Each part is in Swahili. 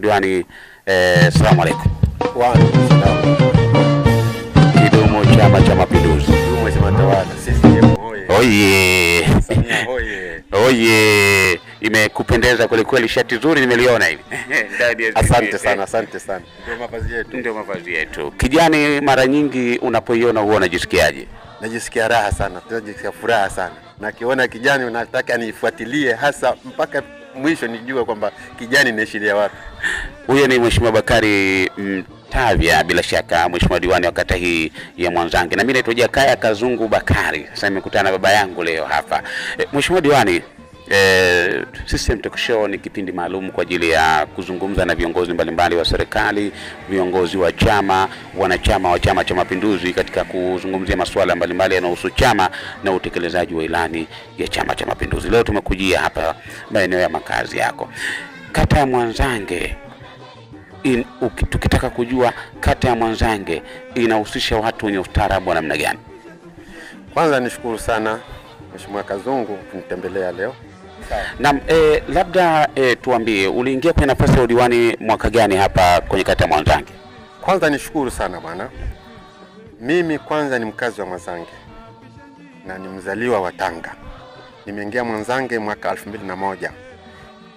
Diwani, salamu alaykum. Wa alaykum salaam. Kidumu Chama cha Mapinduzi. Kidumu Chama Tawala. CCM hoye. Oye. Samia hoye. Oye. Imekupendeza kweli kweli, shati nzuri nimeliona hivi. Asante sana, asante sana. Ndio mavazi yetu. Kijani, mara nyingi unapoiona huwa unajisikiaje? Najisikia raha sana, najisikia furaha sana. Na kiona kijani unataka nifuatilie hasa mpaka mwisho nijue kwamba kijani inaishilia wapi. Huyo ni Mheshimiwa Bakari Mtavya, bila shaka Mheshimiwa Diwani wa kata hii ya Mwanzange. Na mimi naitwa Jakaya Kazungu Bakari. Sasa nimekutana na baba yangu leo hapa. Mheshimiwa Diwani, System Talk Show ni kipindi maalum kwa ajili ya kuzungumza na viongozi mbalimbali wa serikali, viongozi wa chama, wanachama wa Chama cha Mapinduzi katika kuzungumzia masuala mbalimbali yanayohusu chama na utekelezaji wa ilani ya Chama cha Mapinduzi. Leo tumekujia hapa maeneo ya makazi yako. Kata ya Mwanzange, tukitaka kujua kata ya Mwanzange inahusisha watu wenye ustaarabu wa namna gani? Kwanza nishukuru sana Mheshimiwa Kazungu kunitembelea leo. Na labda tuambie, uliingia kwenye nafasi ya udiwani mwaka gani hapa kwenye kata ya Mwanzange? Kwanza nishukuru sana bwana. Mimi kwanza ni mkazi wa Mwanzange na ni mzaliwa wa Tanga. Nimeingia Mwanzange mwaka 2001.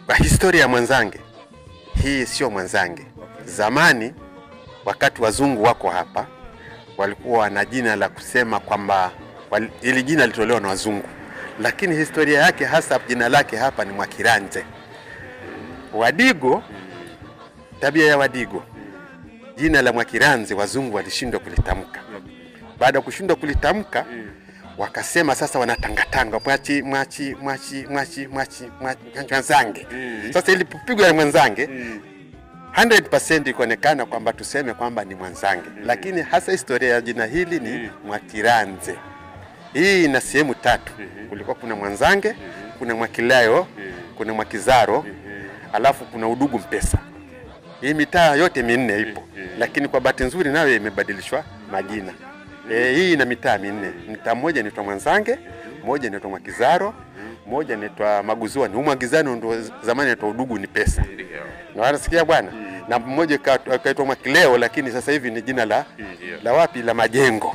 Kwa historia ya Mwanzange, hii sio Mwanzange. Zamani wakati wazungu wako hapa walikuwa na jina la kusema kwamba ili jina litolewa na wazungu, lakini historia yake hasa jina lake hapa ni Mwakiranze. Wadigo, tabia ya Wadigo, jina la Mwakiranze wazungu walishindwa kulitamka. Baada ya kushindwa kulitamka wakasema sasa wanatangatanga Mwanzange. Sasa ilipopigwa ya Mwanzange 100% ikaonekana kwamba tuseme kwamba ni Mwanzange, lakini hasa historia ya jina hili ni Mwakiranze. Hii ina sehemu tatu. Kulikuwa kuna Mwanzange, kuna Mwakilayo, kuna Mwakizaro, alafu kuna Udugu Mpesa. Hii mitaa yote minne ipo, lakini kwa bahati nzuri nayo imebadilishwa majina. Hii ina mitaa minne. Mtaa mmoja inaitwa Mwanzange, mmoja inaitwa Mwakizaro, mmoja inaitwa Maguzua. Ni Mwakizaro ndio zamani inaitwa Udugu ni Pesa. Na wanasikia bwana? Na mmoja kaitwa Mwakileo, lakini sasa hivi ni jina la wapi, la majengo.